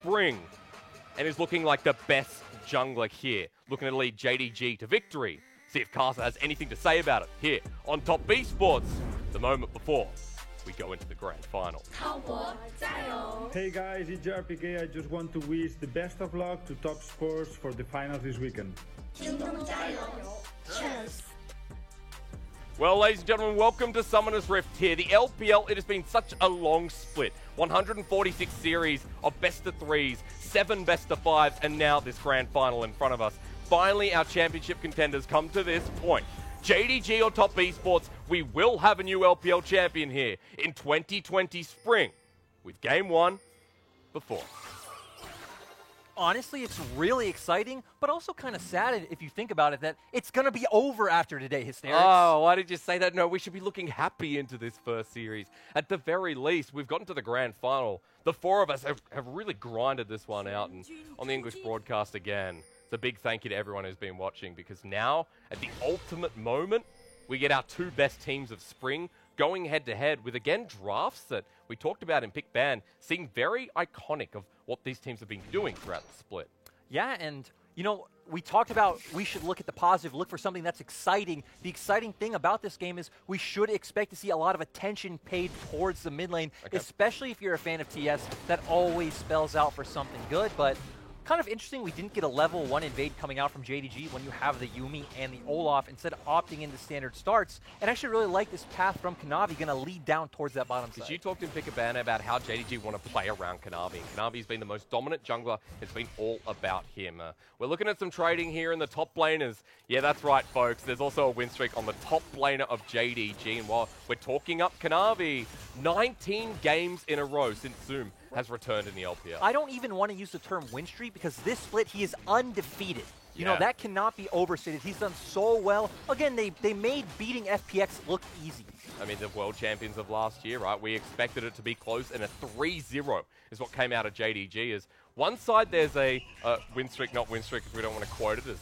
Spring and is looking like the best jungler here, looking to lead JDG to victory. See if Casa has anything to say about it here on Top B Sports, the moment before we go into the grand final. Hey guys, it's JRPK. I just want to wish the best of luck to Top Sports for the finals this weekend. Well, ladies and gentlemen, welcome to Summoner's Rift here. The LPL, it has been such a long split. 146 series of best of threes, 7 best of fives, and now this grand final in front of us. Finally, our championship contenders come to this point. JDG or Top Esports, we will have a new LPL champion here in 2020 spring with Game 1 before. Honestly, it's really exciting, but also kind of sad if you think about it that it's going to be over after today, Hysterics. Oh, why did you say that? No, we should be looking happy into this first series. At the very least, we've gotten to the grand final. The four of us have really grinded this one out, and on the English broadcast again, it's a big thank you to everyone who's been watching, because now, at the ultimate moment, we get our 2 best teams of spring going head-to-head with, again, drafts that we talked about in Pick Ban, seeing very iconic of what these teams have been doing throughout the split. Yeah, and, you know, we talked about we should look at the positive, look for something that's exciting. The exciting thing about this game is we should expect to see a lot of attention paid towards the mid lane, especially if you're a fan of TS. That always spells out for something good, but kind of interesting we didn't get a level 1 invade coming out from JDG when you have the Yuumi and the Olaf instead of opting into standard starts. And I actually really like this path from Kanavi, going to lead down towards that bottom side. You talked in Pick a Banner about how JDG want to play around Kanavi. And Kanavi's been the most dominant jungler. It's been all about him. We're looking at some trading here in the top laners. Yeah, that's right, folks. There's also a win streak on the top laner of JDG. And while we're talking up Kanavi, 19 games in a row since Zoom has returned in the LPL. I don't even want to use the term win streak because this split he is undefeated. You know, that cannot be overstated. He's done so well. Again, they made beating FPX look easy. I mean, the world champions of last year, right? We expected it to be close, and a 3-0 is what came out of JDG. As one side, there's a win streak, not win streak, if we don't want to quote it, as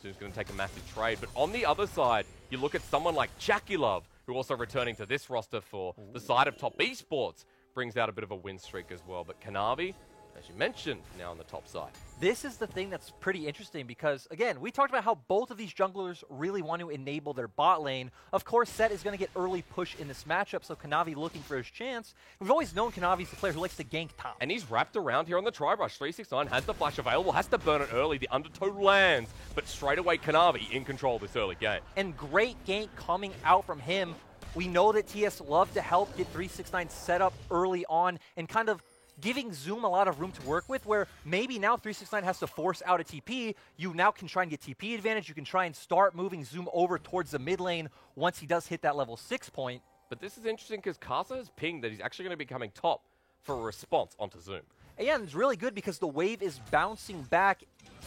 Zoom's going to take a massive trade. But on the other side, you look at someone like Jackie Love, who also returning to this roster for the side of Top Esports, brings out a bit of a win streak as well. But Kanavi, as you mentioned, now on the top side. This is the thing that's pretty interesting because, again, we talked about how both of these junglers really want to enable their bot lane. Of course, Sett is going to get early push in this matchup, so Kanavi looking for his chance. We've always known Kanavi's the player who likes to gank top. And he's wrapped around here on the Tri-Brush. 369 has the flash available, has to burn it early. The undertow lands, but straight away Kanavi in control this early game. And great gank coming out from him. We know that TS love to help get 369 set up early on and kind of giving Zoom a lot of room to work with, where maybe now 369 has to force out a TP. You now can try and get TP advantage. You can try and start moving Zoom over towards the mid lane once he does hit that level 6 point. But this is interesting because Casa has pinged that he's actually going to be coming top for a response onto Zoom. And it's really good because the wave is bouncing back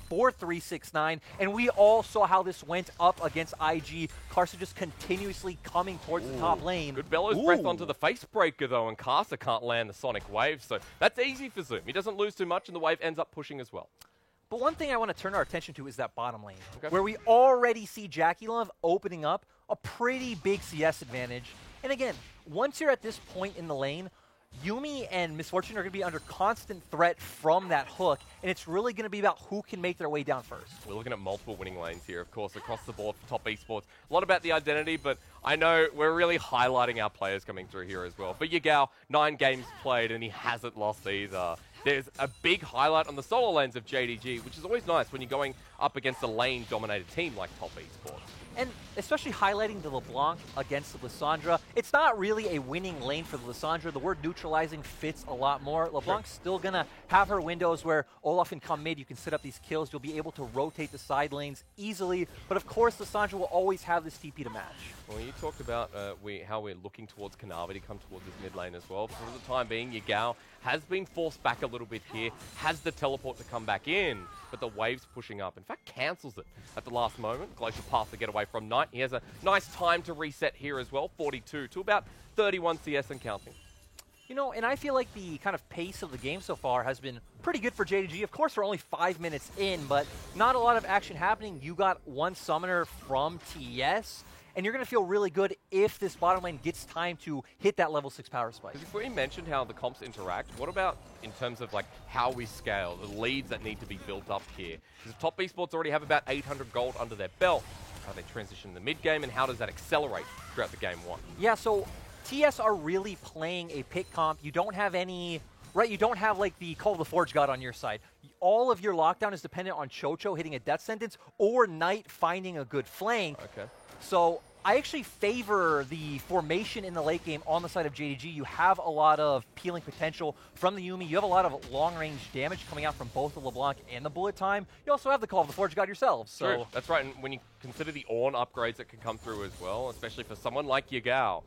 for 369, and we all saw how this went up against IG. Karsa just continuously coming towards the top lane. Good Bellows breath onto the face breaker though, and Karsa can't land the Sonic Wave, so that's easy for Zoom. He doesn't lose too much, and the wave ends up pushing as well. But one thing I want to turn our attention to is that bottom lane, where we already see Jackie Love opening up a pretty big CS advantage. And again, once you're at this point in the lane, Yuumi and Miss Fortune are going to be under constant threat from that hook, and it's really going to be about who can make their way down first. We're looking at multiple winning lanes here, of course, across the board for Top Esports. A lot about the identity, but I know we're really highlighting our players coming through here as well. For Yagao, 9 games played, and he hasn't lost either. There's a big highlight on the solo lanes of JDG, which is always nice when you're going up against a lane-dominated team like Top Esports. And especially highlighting the LeBlanc against the Lissandra. It's not really a winning lane for the Lissandra. The word neutralizing fits a lot more. LeBlanc's still going to have her windows where Olaf can come mid. You can set up these kills. You'll be able to rotate the side lanes easily. But of course, Lissandra will always have this TP to match. Well, you talked about how we're looking towards Kanavi to come towards this mid lane as well. For the time being, Yagao has been forced back a little bit here, has the teleport to come back in, but the wave's pushing up. In fact, cancels it at the last moment. Glacial Path to get away from Knight. He has a nice time to reset here as well, 42 to about 31 CS and counting. You know, and I feel like the kind of pace of the game so far has been pretty good for JDG. Of course, we're only 5 minutes in, but not a lot of action happening. You got one summoner from TS, and you're going to feel really good if this bottom lane gets time to hit that level 6 power spike. Because if we mentioned how the comps interact, what about in terms of like how we scale, the leads that need to be built up here? Because Top Esports already have about 800 gold under their belt. How they transition in the mid game, and how does that accelerate throughout the game one? Yeah, so TS are really playing a pick comp. You don't have any, right? You don't have like the Call of the Forge God on your side. All of your lockdown is dependent on Chocho hitting a death sentence or Knight finding a good flank. Okay. So I actually favor the formation in the late game on the side of JDG. You have a lot of peeling potential from the Yuumi. You have a lot of long-range damage coming out from both the LeBlanc and the Bullet Time. You also have the Call of the Forge God yourselves. So True. That's right. And when you consider the Ornn upgrades that can come through as well, especially for someone like Yagao,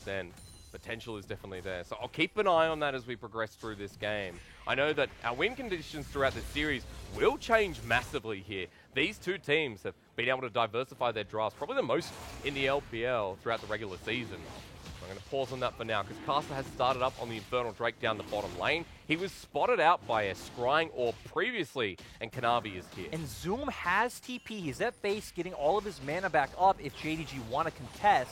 then potential is definitely there. So I'll keep an eye on that as we progress through this game. I know that our win conditions throughout this series will change massively here. These two teams have been able to diversify their drafts, probably the most in the LPL throughout the regular season. So I'm going to pause on that for now, because Caster has started up on the Infernal Drake down the bottom lane. He was spotted out by a Scrying Orb previously, and Kanavi is here. And Zoom has TP. He's at base getting all of his mana back up if JDG want to contest.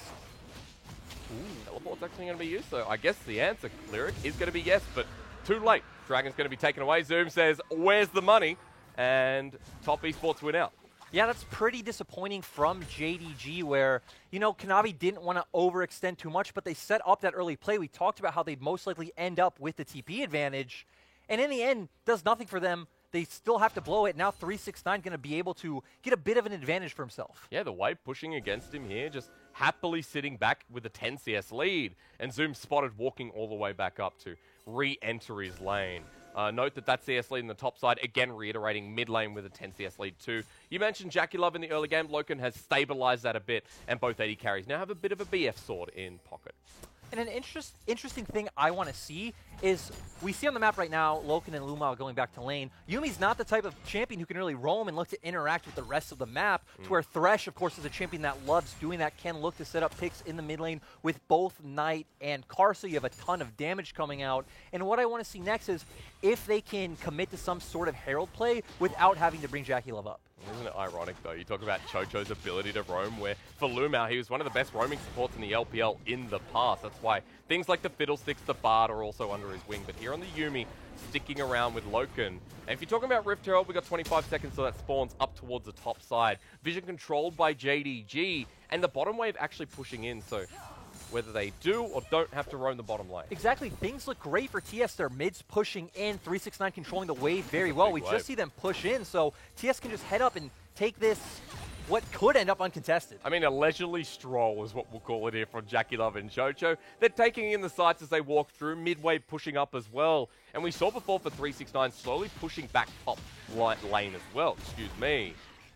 Ooh, teleport's actually going to be used, so I guess the answer, Lyric, is going to be yes, but too late. Dragon's going to be taken away. Zoom says, where's the money? And Top Esports win out. Yeah, that's pretty disappointing from JDG where, you know, Kanavi didn't want to overextend too much, but they set up that early play. We talked about how they'd most likely end up with the TP advantage, and in the end, does nothing for them. They still have to blow it. Now 369 going to be able to get a bit of an advantage for himself. Yeah, the wave pushing against him here, just happily sitting back with a 10 CS lead. And Zoom spotted walking all the way back up to re-enter his lane. Note that CS lead in the top side, again reiterating mid lane with a 10 CS lead too. You mentioned JackeyLove in the early game. Loken has stabilized that a bit, and both AD carries now have a bit of a BF sword in pocket. And an interesting thing I want to see is we see on the map right now, Loken and Luma going back to lane. Yuumi's not the type of champion who can really roam and look to interact with the rest of the map, to where Thresh, of course, is a champion that loves doing that, can look to set up picks in the mid lane with both Knight and Karsa. You have a ton of damage coming out. And what I want to see next is if they can commit to some sort of Herald play without having to bring JackeyLove up. Isn't it ironic, though? You talk about Chocho's ability to roam, where for Lumao, he was one of the best roaming supports in the LPL in the past. That's why things like the Fiddlesticks, the Bard are also under his wing. But here on the Yuumi, sticking around with Loken. And if you're talking about Rift Herald, we've got 25 seconds till that spawns up towards the top side. Vision controlled by JDG, and the bottom wave actually pushing in, so whether they do or don't have to roam the bottom lane. Exactly. Things look great for TS. Their mids pushing in, 369 controlling the wave very well. We just see them push in, so TS can just head up and take this, what could end up uncontested. I mean, a leisurely stroll is what we'll call it here from JackeyLove and Chocho. They're taking in the sights as they walk through, midway pushing up as well. And we saw before for 369 slowly pushing back top lane as well,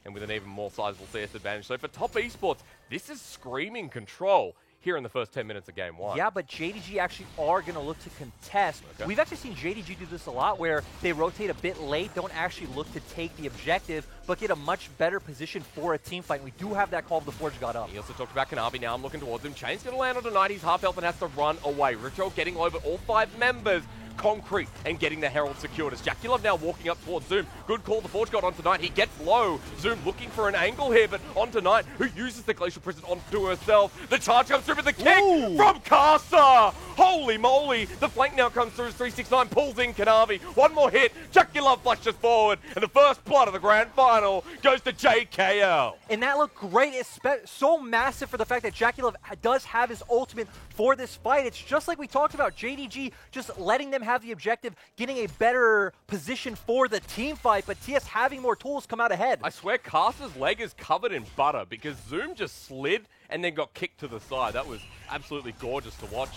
and with an even more sizable CS advantage. So for Top Esports, this is screaming control here in the first 10 minutes of game one. Yeah, but JDG actually are going to look to contest. Okay. We've actually seen JDG do this a lot, where they rotate a bit late, don't actually look to take the objective, but get a much better position for a team fight. And we do have that Call of the Forge God up. He also talked about Kanavi. Now I'm looking towards him. Chain's going to land on a Knight. He's half health and has to run away. Ritual getting over all 5 members. Concrete and getting the Herald secured as JackeyLove now walking up towards Zoom. Good call, the Forge God onto Knight. He gets low. Zoom looking for an angle here, but onto Knight, who uses the Glacial Prison onto herself. The charge comes through with the kick from Caster. Holy moly. The flank now comes through as 369 pulls in Kanavi. One more hit. JackeyLove flushes forward, and the first blood of the grand final goes to JKL. And that looked great. It's so massive for the fact that JackeyLove does have his ultimate for this fight. It's just like we talked about, JDG just letting them have the objective, getting a better position for the team fight, but TS having more tools come out ahead. I swear Caster's leg is covered in butter because Zoom just slid and then got kicked to the side. That was absolutely gorgeous to watch.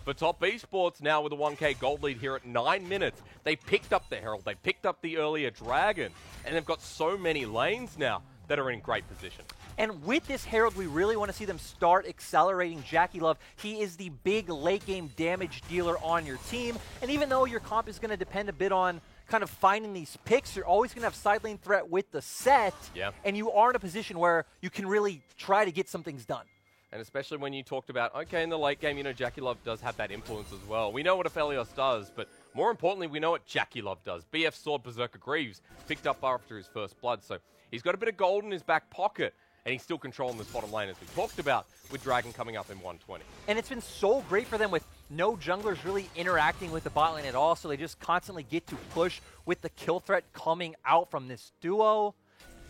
For Top Esports now with a 1K gold lead here at 9 minutes. They picked up the Herald, they picked up the earlier Dragon, and they've got so many lanes now that are in great position. And with this Herald, we really want to see them start accelerating JackeyLove. He is the big late game damage dealer on your team. And even though your comp is going to depend a bit on kind of finding these picks, you're always going to have side lane threat with the set. Yeah. And you are in a position where you can really try to get some things done. And especially when you talked about, okay, in the late game, you know, JackeyLove does have that influence as well. We know what Aphelios does, but more importantly, we know what JackeyLove does. BF Sword Berserker Greaves picked up after his first blood, so he's got a bit of gold in his back pocket. and he's still controlling this bottom lane, as we talked about, with Dragon coming up in 120. And it's been so great for them with no junglers really interacting with the bot lane at all, so they just constantly get to push with the kill threat coming out from this duo.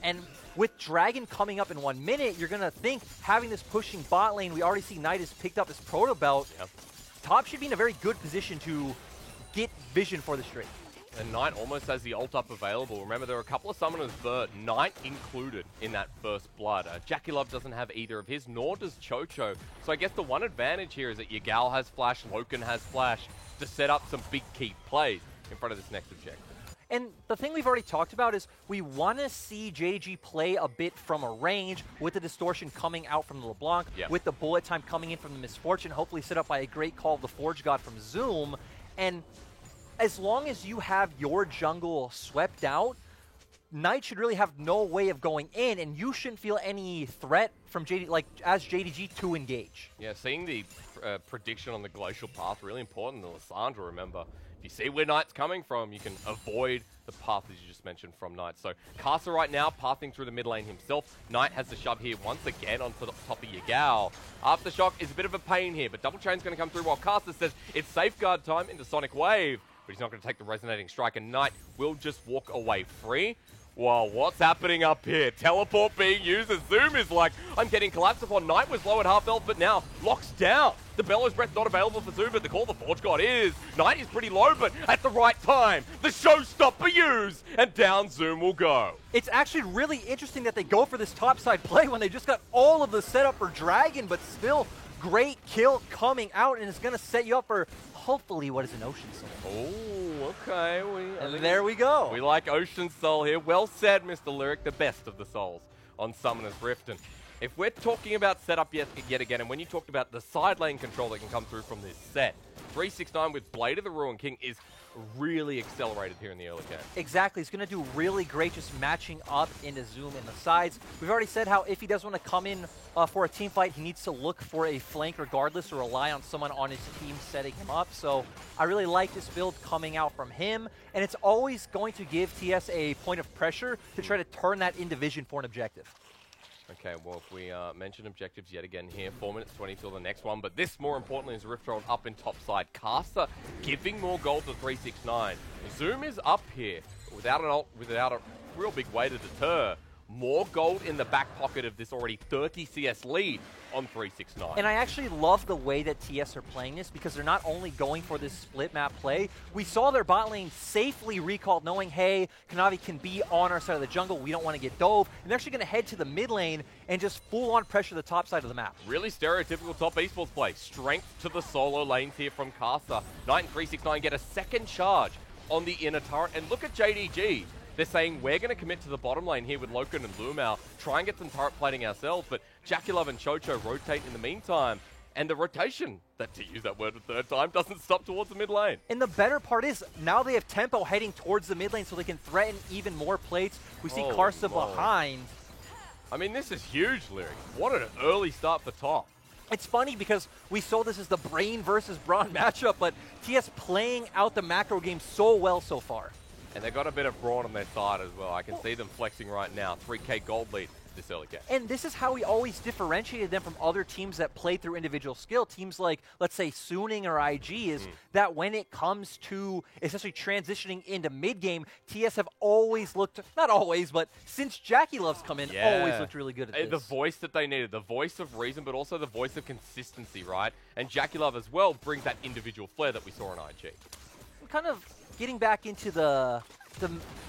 And with Dragon coming up in 1 minute, you're going to think having this pushing bot lane, we already see Knight has picked up his Proto Belt. Yep. Top should be in a very good position to get vision for the Strait. And Knight almost has the ult up available. Remember, there are a couple of summoners, Knight included in that first blood. JackeyLove doesn't have either of his, nor does Chocho. So I guess the one advantage here is that Yagao has flash, Loken has flash, to set up some big key plays in front of this next objective. And the thing we've already talked about is we want to see JDG play a bit from a range with the distortion coming out from the LeBlanc, with the bullet time coming in from the Misfortune, hopefully set up by a great call of the Forge God from Zoom. And as long as you have your jungle swept out, Knight should really have no way of going in, and you shouldn't feel any threat from as JDG to engage. Yeah, seeing the prediction on the Glacial Path, really important. The Lissandra, remember, if you see where Knight's coming from, you can avoid the path as you just mentioned from Knight. So Kai'Sa right now, pathing through the mid lane himself. Knight has the shove here once again onto the top of Yagao. Aftershock is a bit of a pain here, but Double Chain's going to come through while Kai'Sa says it's safeguard time into Sonic Wave. But he's not going to take the Resonating Strike, and Knight will just walk away free. Wow, what's happening up here? Teleport being used as Zoom is like, I'm getting collapsed upon. Knight was low at half health, but now locks down. The Bellows Breath not available for Zoom, but the call of the Forge God is. Knight is pretty low, but at the right time, the showstopper used, and down Zoom will go. It's actually really interesting that they go for this topside play when they just got all of the setup for Dragon, but still great kill coming out, and it's going to set you up for hopefully what is an Ocean Soul. Oh, okay. And there we go. We like Ocean Soul here. Well said, Mr. Lyric, the best of the souls on Summoner's Rift. And if we're talking about setup yet again, and when you talked about the side lane control that can come through from this set, 369 with Blade of the Ruin King is really accelerated here in the early game. Exactly. It's going to do really great just matching up into Zoom in the sides. We've already said how if he does want to come in for a team fight, he needs to look for a flank regardless or rely on someone on his team setting him up. So I really like this build coming out from him. And it's always going to give TS a point of pressure to try to turn that into vision for an objective. Okay, well, if we mention objectives yet again here, 4 minutes 20 till the next one, but this, more importantly, is Rift Herald up in top side. Kai'Sa giving more gold to 369. Zoom is up here without an ult, without a real big way to deter. More gold in the back pocket of this already 30 CS lead on 369. And I actually love the way that TS are playing this because they're not only going for this split map play. We saw their bot lane safely recalled knowing, hey, Kanavi can be on our side of the jungle. We don't want to get dove. And they're actually going to head to the mid lane and just full-on pressure the top side of the map. Really stereotypical top esports play. Strength to the solo lanes here from Kai'Sa. Knight and 369 get a second charge on the inner turret. And look at JDG. They're saying we're going to commit to the bottom lane here with Loken and Lumao, try and get some turret plating ourselves, but JackeyLove and Chocho rotate in the meantime. And the rotation, to use that word a third time, doesn't stop towards the mid lane. And the better part is, now they have tempo heading towards the mid lane so they can threaten even more plates. We see Kai'Sa behind. I mean, this is huge, Lyric. What an early start for top. It's funny because we saw this as the Brain versus Brawn matchup, but TS playing out the macro game so well so far. And they got a bit of Brawn on their side as well. I can see them flexing right now. 3K gold lead this early game. And this is how we always differentiated them from other teams that play through individual skill. Teams like, let's say, Suning or IG is that when it comes to essentially transitioning into mid-game, TS have always looked, not always, but since JackeyLove's come in, always looked really good at this. The voice that they needed, the voice of reason, but also the voice of consistency, right? And JackeyLove as well brings that individual flair that we saw in IG. Kind of getting back into the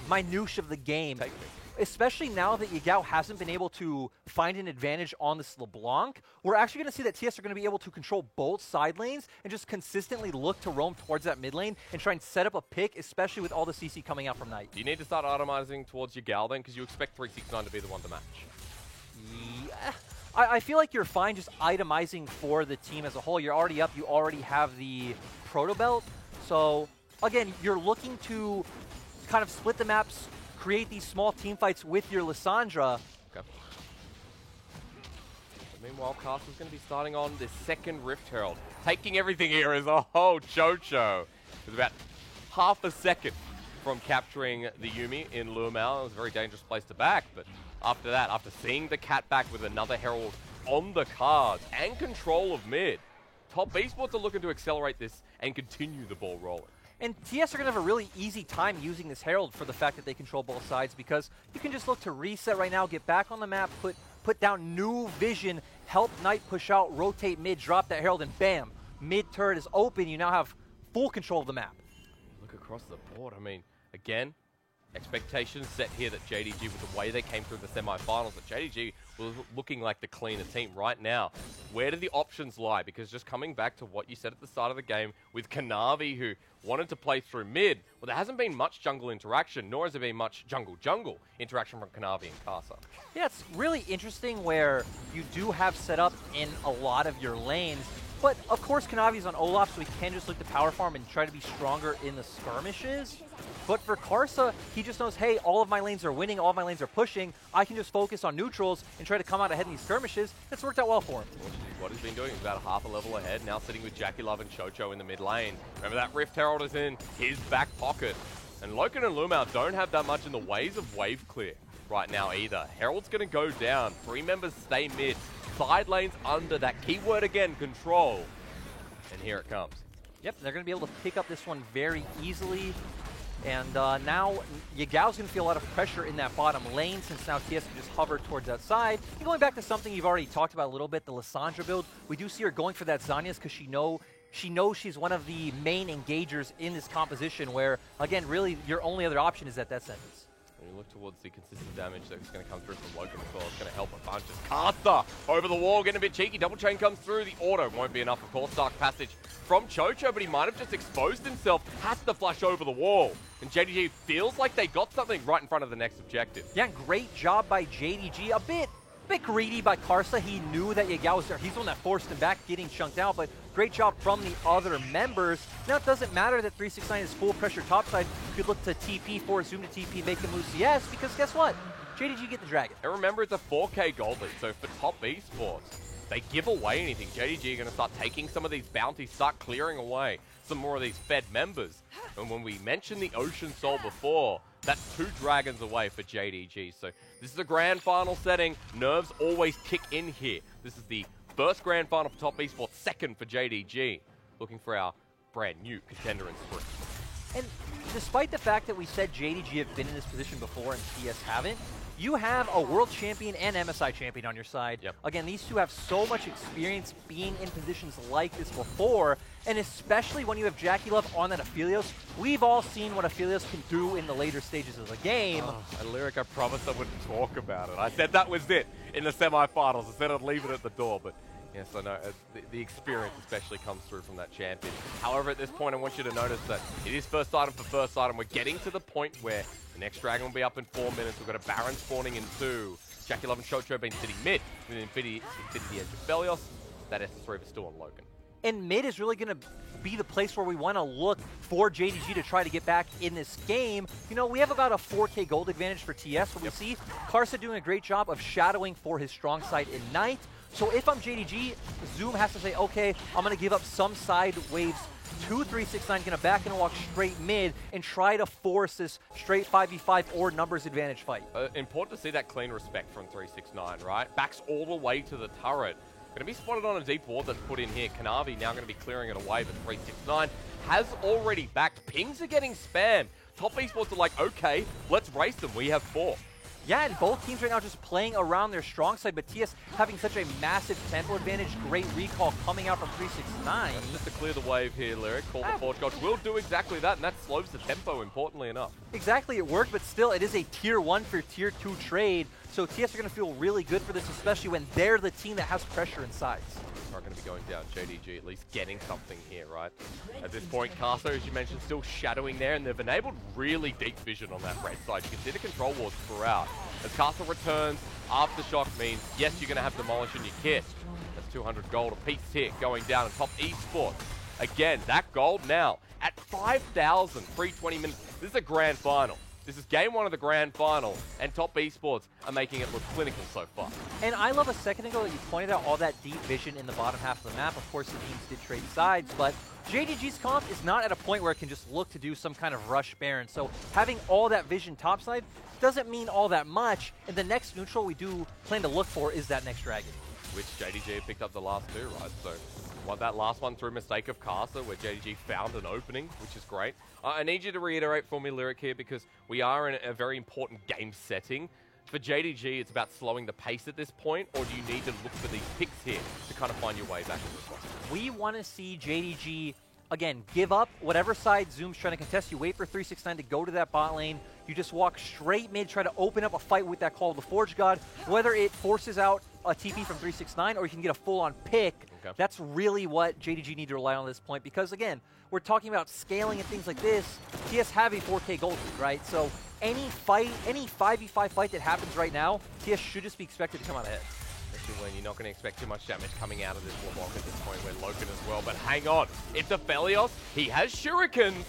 minutiae of the game, especially now that Yagao hasn't been able to find an advantage on this LeBlanc, we're actually going to see that TS are going to be able to control both side lanes and just consistently look to roam towards that mid lane and try and set up a pick, especially with all the CC coming out from Knight. Do you need to start itemizing towards Yagao then? Because you expect 369 to be the one to match. Yeah. I feel like you're fine just itemizing for the team as a whole. You're already up. You already have the Proto Belt. So again, you're looking to kind of split the maps, create these small team fights with your Lissandra. Okay. Meanwhile, Kai'Sa's going to be starting on the second Rift Herald. Taking everything here as a whole Chocho. It's about half a second from capturing the Yuumi in Lumao. It was a very dangerous place to back, but after that, after seeing the cat back with another Herald on the cards and control of mid, Top Esports are looking to accelerate this and continue the ball rolling. And TS are going to have a really easy time using this Herald for the fact that they control both sides, because you can just look to reset right now, get back on the map, put down new vision, help Knight push out, rotate mid, drop that Herald, and bam, mid turret is open. You now have full control of the map. Look across the board. I mean, again, expectations set here that JDG, with the way they came through the semi-finals, that JDG was looking like the cleaner team right now. Where do the options lie? Because just coming back to what you said at the start of the game with Kanavi, who wanted to play through mid, well, there hasn't been much jungle interaction, nor has there been much jungle interaction from Kanavi and Karsa. Yeah, it's really interesting where you do have set up in a lot of your lanes. But, of course, Kanavi's on Olaf, so he can just look to power farm and try to be stronger in the skirmishes. But for Karsa, he just knows, hey, all of my lanes are winning, all of my lanes are pushing. I can just focus on neutrals and try to come out ahead in these skirmishes. It's worked out well for him. What he's been doing is about half a level ahead, now sitting with JackeyLove and Chocho in the mid lane. Remember that Rift Herald is in his back pocket. And Loken and Lumao don't have that much in the ways of wave clear right now either. Herald's going to go down. 3 members stay mid. Side lanes under that keyword again, control. And here it comes. Yep, they're going to be able to pick up this one very easily. And now Yagao's going to feel a lot of pressure in that bottom lane, since now TS can just hover towards that side. And going back to something you've already talked about a little bit, the Lissandra build, we do see her going for that Zhonya's because she knows she's one of the main engagers in this composition where, again, really your only other option is that sentence. When you look towards the consistent damage that's going to come through from Loken as well, it's going to help a bunch. As Karsa over the wall, getting a bit cheeky. Double chain comes through. The auto won't be enough, of course. Dark Passage from Chocho, but he might have just exposed himself. Has to flash over the wall. And JDG feels like they got something right in front of the next objective. Yeah, great job by JDG. A bit greedy by Karsa. He knew that Yagao was there. He's the one that forced him back, getting chunked out, but great job from the other members. Now, it doesn't matter that 369 is full pressure topside. You could look to TP, force Zoom to TP, make him lose CS, because guess what? JDG get the Dragon. And remember, it's a 4K gold lead, so for Top Esports, they give away anything. JDG are going to start taking some of these bounties, start clearing away some more of these fed members. And when we mentioned the Ocean Soul before, that's 2 dragons away for JDG. So this is a grand final setting. Nerves always kick in here. This is the first grand final for Top Esports, second for JDG. Looking for our brand new contender in spring. And despite the fact that we said JDG have been in this position before and TS haven't, you have a world champion and MSI champion on your side. Yep. Again, these two have so much experience being in positions like this before, and especially when you have JackeyLove on that Aphelios, we've all seen what Aphelios can do in the later stages of the game. And Lyric, I promised I wouldn't talk about it. I said that was it in the semifinals. I said I'd leave it at the door, but yes, I know the experience especially comes through from that champion. However, at this point, I want you to notice that it is first item for first item. We're getting to the point where the next dragon will be up in 4 minutes. We've got a Baron spawning in 2. JackeyLove and Chocho have been sitting mid with Infinity Edge of Belios. That SS3 is still on Loken. And mid is really going to be the place where we want to look for JDG to try to get back in this game. You know, we have about a 4K gold advantage for TS, but we see Karsa doing a great job of shadowing for his strong side in Knight. So if I'm JDG, Zoom has to say, okay, I'm going to give up some side waves to 369, going to back and walk straight mid and try to force this straight 5v5 or numbers advantage fight. Important to see that clean respect from 369, right? Backs all the way to the turret. Going to be spotted on a deep ward that's put in here. Kanavi now going to be clearing it away, but 369 has already backed. Pings are getting spammed. Top Esports are like, okay, let's race them. We have 4. Yeah, and both teams right now just playing around their strong side, but TS having such a massive tempo advantage. Great recall coming out from 369. Just to clear the wave here, Lyric. Call the Forge God will do exactly that, and that slows the tempo, importantly enough. Exactly, it worked, but still, it is a tier 1 for tier 2 trade. So TS are going to feel really good for this, especially when they're the team that has pressure in sides. Are going to be going down. JDG at least getting something here, right? At this point, Karsa, as you mentioned, still shadowing there, and they've enabled really deep vision on that red side. You can see the control wards throughout. As Karsa returns, Aftershock means, yes, you're going to have Demolish in your kit. That's 200 gold a piece here going down on Top Esports. Again, that gold now at 5,000 free 20 minutes. This is a grand final. This is game 1 of the grand final, and Top Esports are making it look clinical so far. And I love a second ago that you pointed out all that deep vision in the bottom half of the map. Of course, the teams did trade sides, but JDG's comp is not at a point where it can just look to do some kind of rush Baron. So having all that vision topside doesn't mean all that much, and the next neutral we do plan to look for is that next Dragon. Which JDG picked up the last 2, right? So won that last one through mistake of Casa, where JDG found an opening, which is great. I need you to reiterate for me, Lyric, here, because we are in a very important game setting. For JDG, it's about slowing the pace at this point, or do you need to look for these picks here to kind of find your way back in this one? We want to see JDG, again, give up whatever side Zoom's trying to contest. You wait for 369 to go to that bot lane. You just walk straight mid, try to open up a fight with that Call of the Forge God. Whether it forces out a TP from 369 or you can get a full-on pick, that's really what JDG need to rely on at this point. Because, again, we're talking about scaling and things like this. TS have a 4K gold lead, right? So any fight, any 5v5 fight that happens right now, TS should just be expected to come out ahead. Especially when you're not going to expect too much damage coming out of this LeBlanc at this point. We're Loken as well, but hang on. It's Aphelios. He has shurikens.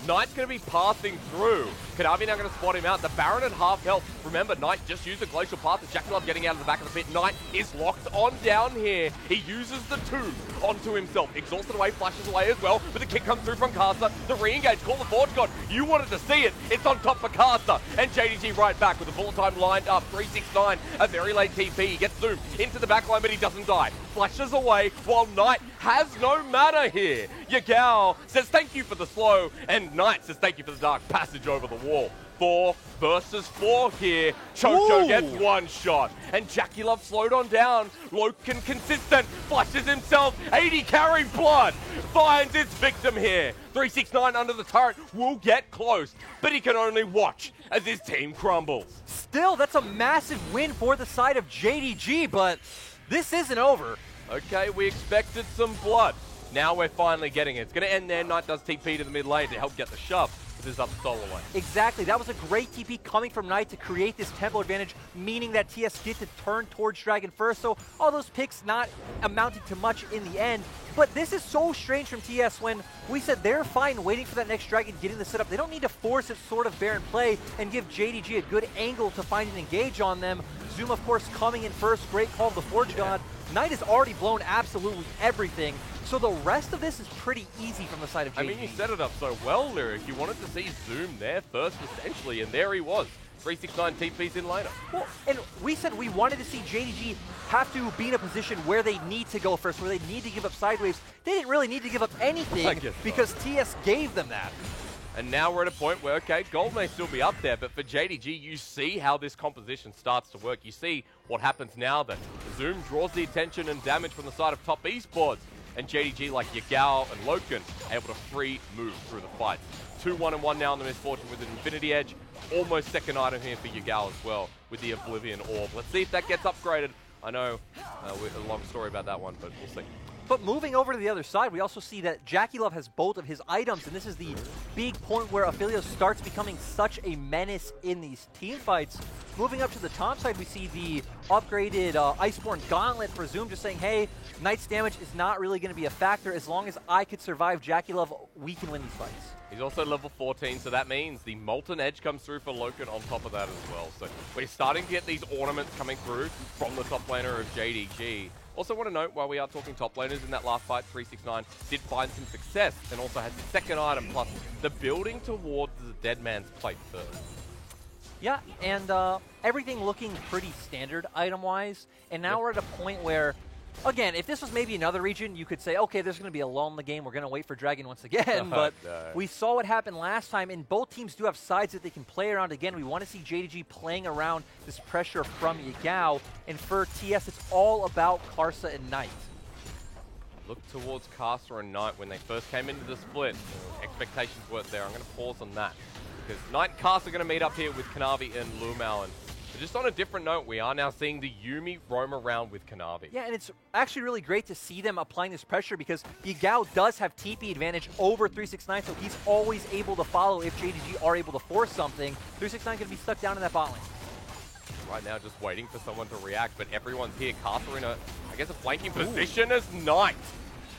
Knight's going to be passing through. Kanavi now going to spot him out. The Baron at half health. Remember, Knight just used the Glacial Path. The JackeyLove getting out of the back of the pit. Knight is locked on down here. He uses the 2 onto himself. Exhausted away, flashes away as well. But the kick comes through from Casa. The re-engage, Call the Forge God. You wanted to see it. It's on top for Casa. And JDG right back with the bullet time lined up. 369, a very late TP. He gets zoomed into the backline, but he doesn't die. Flashes away while Knight has no mana here. Yagao says thank you for the slow, and Knight says thank you for the dark passage over the wall. 4 versus 4 here. Chocho gets 1 shot. And JackeyLove slowed on down. Loken consistent. Flushes himself. 80 carry blood. Finds its victim here. 369 under the turret. Will get close. But he can only watch as his team crumbles. Still, that's a massive win for the side of JDG, but this isn't over. Okay, we expected some blood. Now we're finally getting it. It's going to end there. Knight does TP to the mid lane to help get the shove. This is up the solo lane. Exactly. That was a great TP coming from Knight to create this tempo advantage, meaning that TS get to turn towards Dragon first. So all those picks not amounting to much in the end. But this is so strange from TS when we said they're fine waiting for that next Dragon, getting the setup. They don't need to force it sort of Baron play and give JDG a good angle to find and engage on them. Zoom, of course, coming in first. Great call of the Forge God. Knight has already blown absolutely everything. So the rest of this is pretty easy from the side of JDG. I mean, you set it up so well, Lyric. You wanted to see Zoom there first, essentially, and there he was. 369 TPs in later. Well, and we said we wanted to see JDG have to be in a position where they need to go first, where they need to give up sideways. They didn't really need to give up anything because TS gave them that. And now we're at a point where, okay, gold may still be up there, but for JDG, you see how this composition starts to work. You see what happens now that Zoom draws the attention and damage from the side of Top Esports. And JDG, like Yagao and Loken, able to free move through the fight. 2-1-1 now in the Misfortune with an Infinity Edge. Almost second item here for Yagao as well with the Oblivion Orb. Let's see if that gets upgraded. I know a long story about that one, but we'll see. But moving over to the other side, we also see that JackeyLove has both of his items, and this is the big point where Aphelios starts becoming such a menace in these team fights. Moving up to the top side, we see the upgraded Iceborne Gauntlet for Zoom, just saying, hey, Knight's damage is not really going to be a factor. As long as I could survive JackeyLove, we can win these fights. He's also level 14, so that means the Molten Edge comes through for Loken on top of that as well. So we're starting to get these ornaments coming through from the top laner of JDG. Also want to note, while we are talking top laners, in that last fight, 369 did find some success and also has the second item, plus the building towards the dead man's plate first. Yeah, and everything looking pretty standard item-wise, and now we're at a point where, again, if this was maybe another region, you could say, okay, there's going to be a lull in the game, we're going to wait for Dragon once again, but we saw what happened last time, and both teams do have sides that they can play around again. We want to see JDG playing around this pressure from Yagao, and for TS, it's all about Karsa and Knight. Look towards Karsa and Knight when they first came into the split. Expectations weren't there. I'm going to pause on that, because Knight and Karsa are going to meet up here with Kanavi and Lumao, and just on a different note, we are now seeing the Yuumi roam around with Kanavi. Yeah, and it's actually really great to see them applying this pressure because Yagao does have TP advantage over 369, so he's always able to follow if JDG are able to force something. 369 can be stuck down in that bot lane. Right now, just waiting for someone to react, but everyone's here. Karsa in a, I guess, a flanking position as Knight.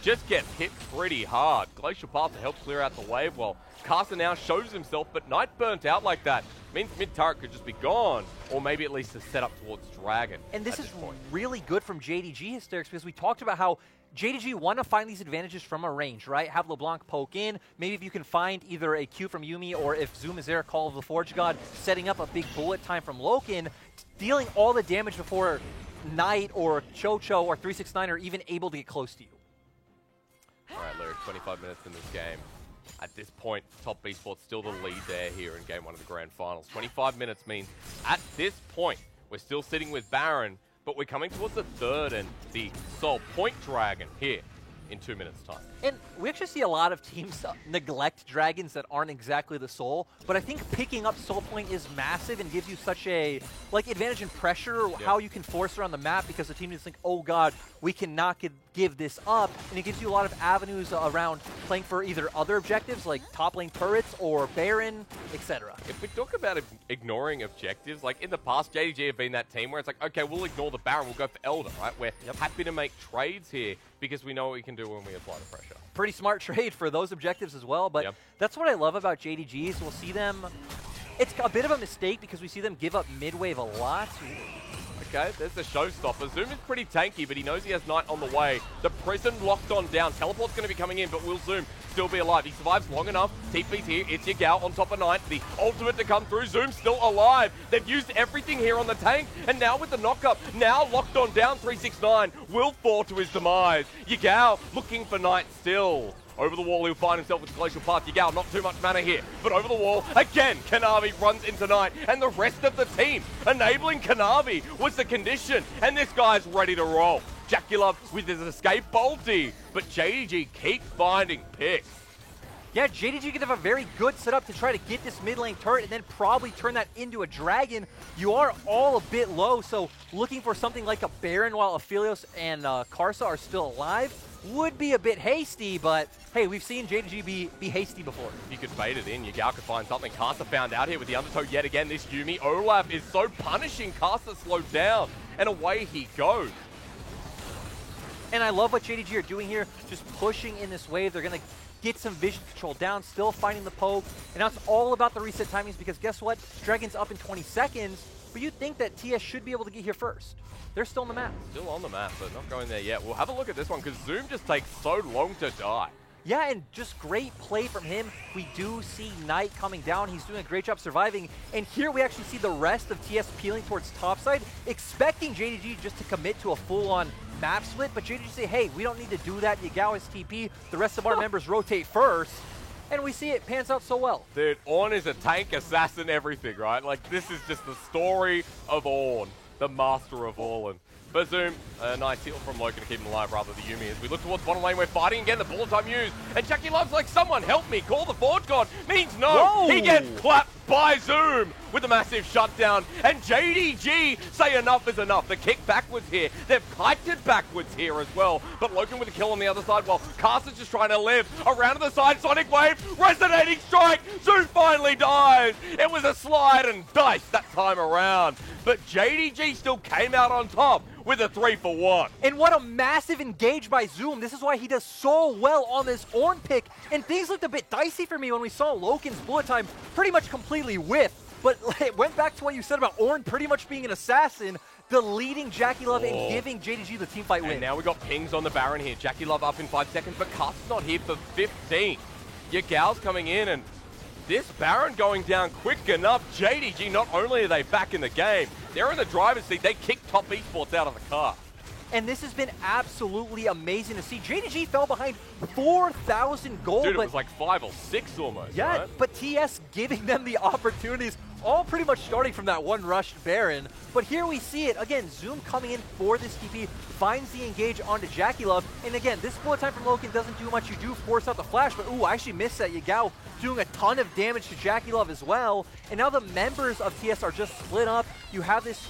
just gets hit pretty hard. Glacial Path to help clear out the wave while Karsa now shows himself, but Knight burnt out like that means mid turret could just be gone, or maybe at least a setup towards Dragon. And this is really good from JDG Hysterics, because we talked about how JDG want to find these advantages from a range, right? Have LeBlanc poke in. Maybe if you can find either a Q from Yuumi, or if Zoom is there, Call of the Forge God, setting up a big bullet time from Loken, dealing all the damage before Knight or Chocho or 369 are even able to get close to you. All right, Lyric, 25 minutes in this game. At this point, Top Esports still the lead there here in Game 1 of the Grand Finals. 25 minutes means, at this point, we're still sitting with Baron, but we're coming towards the third and the Soul Point Dragon here in 2 minutes' time. And we actually see a lot of teams neglect dragons that aren't exactly the Soul, but I think picking up Soul Point is massive and gives you such a advantage in pressure, how you can force around the map, because the team is like, oh god, we cannot give this up, and it gives you a lot of avenues around playing for either other objectives like top lane turrets or Baron, etc. If we talk about ignoring objectives, like in the past, JDG have been that team where it's like, okay, we'll ignore the Baron, we'll go for Elder, right? We're happy to make trades here because we know what we can do when we apply the pressure. Pretty smart trade for those objectives as well, but that's what I love about JDG is we'll see them, it's a bit of a mistake because we see them give up mid-wave a lot. Okay, there's the showstopper. Zoom is pretty tanky, but he knows he has Knight on the way. The prison locked on down. Teleport's going to be coming in, but will Zoom still be alive? He survives long enough. TP's here. It's Yagao on top of Knight. The ultimate to come through. Zoom still alive. They've used everything here on the tank, and now with the knock-up, now locked on down, 369 will fall to his demise. Yagao looking for Knight still. Over the wall, he'll find himself with Glacial Path. Yagao, not too much mana here, but over the wall, again, Kanavi runs into Knight, and the rest of the team enabling Kanavi was the condition, and this guy's ready to roll. JackeyLove with his escape bolty, but JDG keep finding picks. Yeah, JDG could have a very good setup to try to get this mid lane turret and then probably turn that into a dragon. You are all a bit low, so looking for something like a Baron while Aphelios and Karsa are still alive would be a bit hasty, but hey, we've seen JDG be hasty before. You could bait it in. Yagao could find something. Karsa found out here with the Undertow yet again. This Yuumi Olaf is so punishing. Karsa slowed down, and away he goes. And I love what JDG are doing here, just pushing in this wave. They're going to get some vision control down, still finding the poke. And now it's all about the reset timings because guess what? Dragon's up in 20 seconds, but you'd think that TS should be able to get here first. They're still on the map. Still on the map, but not going there yet. We'll have a look at this one because Zoom just takes so long to die. Yeah, and just great play from him. We do see Knight coming down. He's doing a great job surviving. And here we actually see the rest of TS peeling towards topside, expecting JDG just to commit to a full-on map split. But JDG say, hey, we don't need to do that. Yagao is TP. The rest of our members rotate first. And we see it pans out so well. Dude, Ornn is a tank assassin everything, right? Like, this is just the story of Ornn, the master of all. And for Zoom, a nice heal from Loken to keep him alive rather than Yuumi. As we look towards bottom lane, we're fighting again, the bullet time used. And JackeyLove's like, someone help me, call the Forge God. Means no. Whoa. He gets clapped by Zoom with a massive shutdown. And JDG say enough is enough. The kick backwards here. They've piked it backwards here as well. But Loken with a kill on the other side while Karsa's just trying to live. Around to the side, Sonic Wave, resonating strike. Zoom finally dies. It was a slide and dice that time around. But JDG still came out on top with a 3-for-1. And what a massive engage by Zoom. This is why he does so well on this Ornn pick. And things looked a bit dicey for me when we saw Loken's bullet time pretty much completely whiff. But it went back to what you said about Ornn pretty much being an assassin, deleting JackeyLove and giving JDG the teamfight win. And now we got pings on the Baron here. JackeyLove up in 5 seconds, but Karsa's not here for 15. Yagao's coming in, and this Baron going down quick enough. JDG, not only are they back in the game, they're in the driver's seat. They kicked Top Esports out of the car. And this has been absolutely amazing to see. JDG fell behind 4,000 gold. Dude, it was like 5 or 6 almost, yeah, right? But TS giving them the opportunities, all pretty much starting from that one rushed Baron. But here we see it. Again, Zoom coming in for this TP, finds the engage onto JackeyLove. And again, this bullet time from Loken doesn't do much. You do force out the flash, but ooh, I actually missed that. Yagao doing a ton of damage to JackeyLove as well. And now the members of TS are just split up. You have this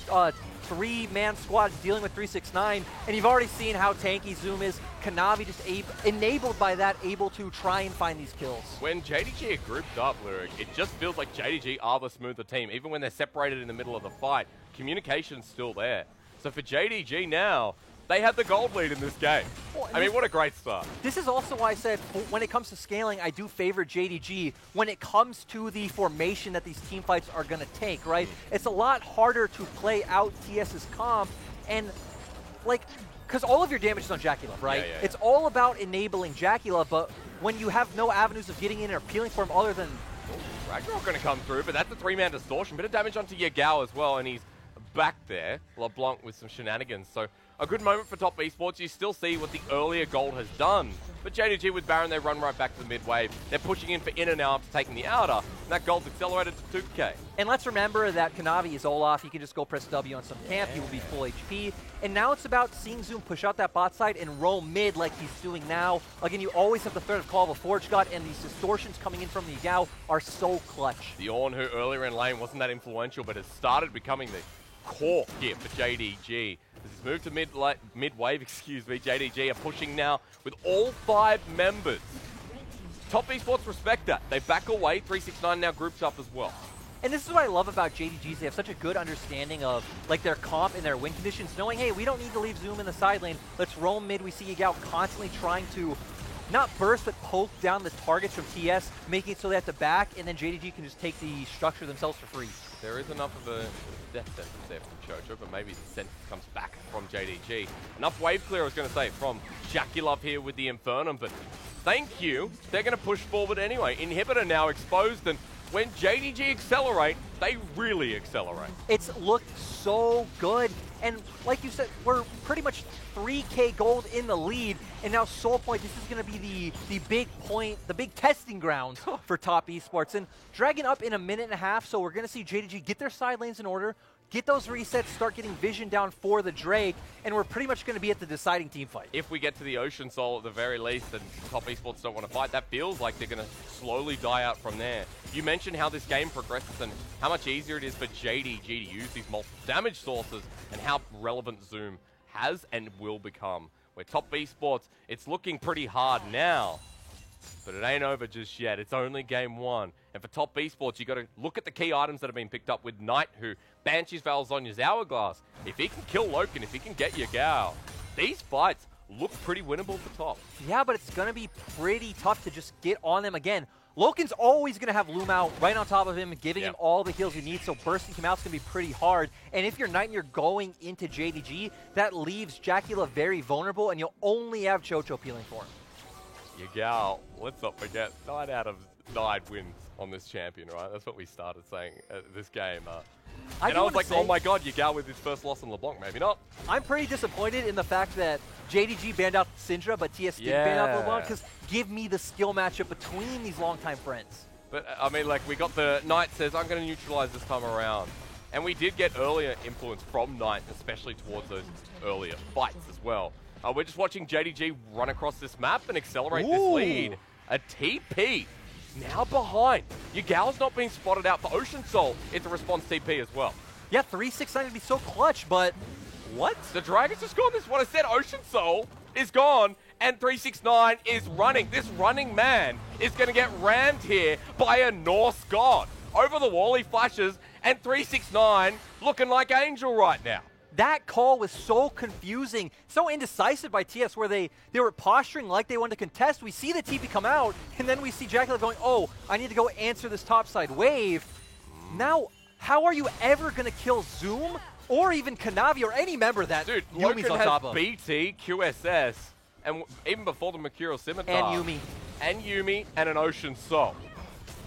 3-man squad dealing with 369, and you've already seen how tanky Zoom is. Kanavi just enabled by that, able to try and find these kills. When JDG are grouped up, Lyric, it just feels like JDG are the smoother team. Even when they're separated in the middle of the fight, communication's still there. So for JDG now, They had the gold lead in this game. Well, I mean, what a great start. This is also why I said when it comes to scaling, I do favor JDG when it comes to the formation that these team fights are going to take, right? It's a lot harder to play out TS's comp and, like, because all of your damage is on JackeyLove, right? Yeah. It's all about enabling JackeyLove, but when you have no avenues of getting in or peeling for him other than... Ragnarok going to come through, but that's a 3-man distortion. Bit of damage onto Yagao as well, and he's back there. LeBlanc with some shenanigans. So a good moment for Top Esports. You still see what the earlier gold has done. But JDG with Baron, they run right back to the mid wave. They're pushing in for inner now after taking the outer. And that gold's accelerated to 2K. And let's remember that Kanavi is Olaf. He can just go press W on some camp. He will be full HP. And now it's about seeing Zoom push out that bot side and roam mid like he's doing now. Again, you always have the threat of Call of a Forge God, and these distortions coming in from the Yagao are so clutch. The Ornn, who earlier in lane wasn't that influential, but has started becoming the core here for JDG. As he's moved to mid-wave, JDG are pushing now with all 5 members. Top Esports respect that. They back away. 369 now groups up as well. And this is what I love about JDGs. They have such a good understanding of like their comp and their win conditions, knowing, hey, we don't need to leave Zoom in the side lane. Let's roam mid. We see Yagao constantly trying to not burst, but poke down the targets from TS, making it so they have to back, and then JDG can just take the structure themselves for free. There is enough of a death sentence there from Chocho, but maybe the sentence comes back from JDG. Enough wave clear, I was going to say, from JackeyLove here with the Infernum, but thank you. They're going to push forward anyway. Inhibitor now exposed, and when JDG accelerate, they really accelerate. It's looked so good. And like you said, we're pretty much 3K gold in the lead. And now Soul Point, this is going to be the big point, the big testing ground for Top Esports. And dragging up in a minute and a half, so we're going to see JDG get their side lanes in order, get those resets, start getting vision down for the Drake, and we're pretty much going to be at the deciding team fight. If we get to the Ocean Soul at the very least and Top Esports don't want to fight, that feels like they're going to slowly die out from there. You mentioned how this game progresses and how much easier it is for JDG to use these multiple damage sources and how relevant Zoom has and will become. Where Top Esports, it's looking pretty hard now, but it ain't over just yet. It's only game 1. And for Top Esports, you got to look at the key items that have been picked up with Knight, who Banshees Valzonya's Hourglass. If he can kill Loken, if he can get Yagao, these fights look pretty winnable for Top. Yeah, but it's going to be pretty tough to just get on them again. Loken's always going to have Lumao right on top of him, giving him all the heals he needs, so bursting him out is going to be pretty hard. And if you're Knight and you're going into JDG, that leaves JackeyLove very vulnerable, and you'll only have Chocho peeling for him. Yagao, let's not forget, 9 out of 9 wins on this champion, right? That's what we started saying this game. And I was like, oh my god, Yagao with his first loss on LeBlanc, maybe not. I'm pretty disappointed in the fact that JDG banned out Syndra, but TS didn't ban out LeBlanc, because give me the skill matchup between these longtime friends. But, I mean, like, we got the Knight says, I'm going to neutralize this time around. And we did get earlier influence from Knight, especially towards those earlier fights as well. We're just watching JDG run across this map and accelerate this lead. A TP now behind. Yagao's not being spotted out for Ocean Soul. It's a response TP as well. Yeah, 369 would be so clutch, but what? The Dragon's just gone. This is what I said. Ocean Soul is gone, and 369 is running. This running man is going to get rammed here by a Norse god. Over the wall, he flashes, and 369 looking like Angel right now. That call was so confusing, so indecisive by TS, where they were posturing like they wanted to contest. We see the TP come out, and then we see JackeyLove going, oh, I need to go answer this topside wave. Now, how are you ever going to kill Zoom, or even Kanavi, or any member that Yumi's on top of? BT, QSS, and even before the Mercurial Scimitar. And Yuumi. And Yuumi, and an Ocean Soul.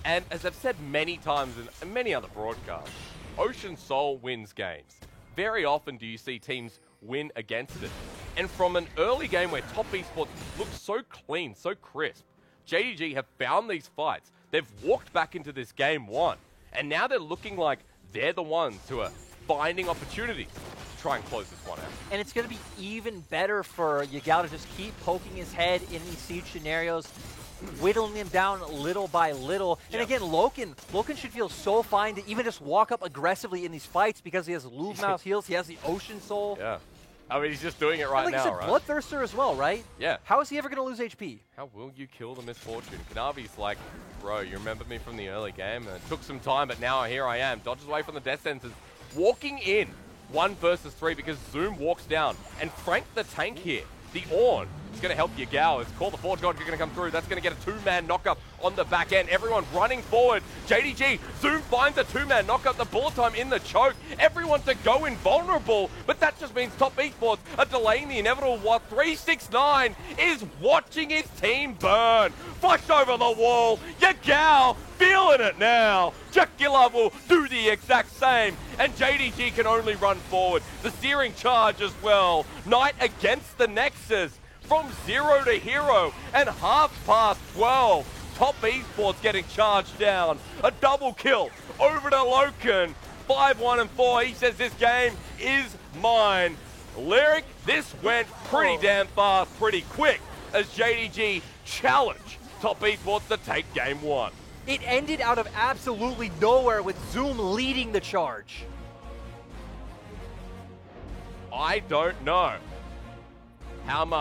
And as I've said many times in many other broadcasts, Ocean Soul wins games. Very often do you see teams win against it. And from an early game where Top Esports looked so clean, so crisp, JDG have found these fights. They've walked back into this game 1. And now they're looking like they're the ones who are finding opportunities to try and close this one out. And it's going to be even better for Yagao to just keep poking his head in these siege scenarios, whittling him down little by little. And again, Loken should feel so fine to even just walk up aggressively in these fights because he has Lumao's heals, he has the Ocean Soul. Yeah. I mean, he's just doing it right now, right? Bloodthirster as well, right? Yeah. How is he ever going to lose HP? How will you kill the Misfortune? Kanavi's like, bro, you remember me from the early game? It took some time, but now here I am. Dodges away from the death sentence. Walking in 1 versus 3 because Zoom walks down. And Frank the Tank here, the Ornn, is going to help Yagao. It's Call the Forge God going to come through. That's going to get a 2-man knockup on the back end. Everyone running forward. JDG, Zoom finds a 2-man knockup. The bullet time in the choke. Everyone to go invulnerable. But that just means Top Esports are delaying the inevitable while 369 is watching his team burn. Flush over the wall. Yagao feeling it now. Jackilla will do the exact same. And JDG can only run forward. The steering charge as well. Knight against the Nexus. From 0 to hero and half past 12. Top Esports getting charged down. A double kill over to Loken. 5-1 and 4. He says this game is mine. Lyric, this went pretty damn fast, pretty quick as JDG challenged Top Esports to take game 1. It ended out of absolutely nowhere with Zoom leading the charge. I don't know how much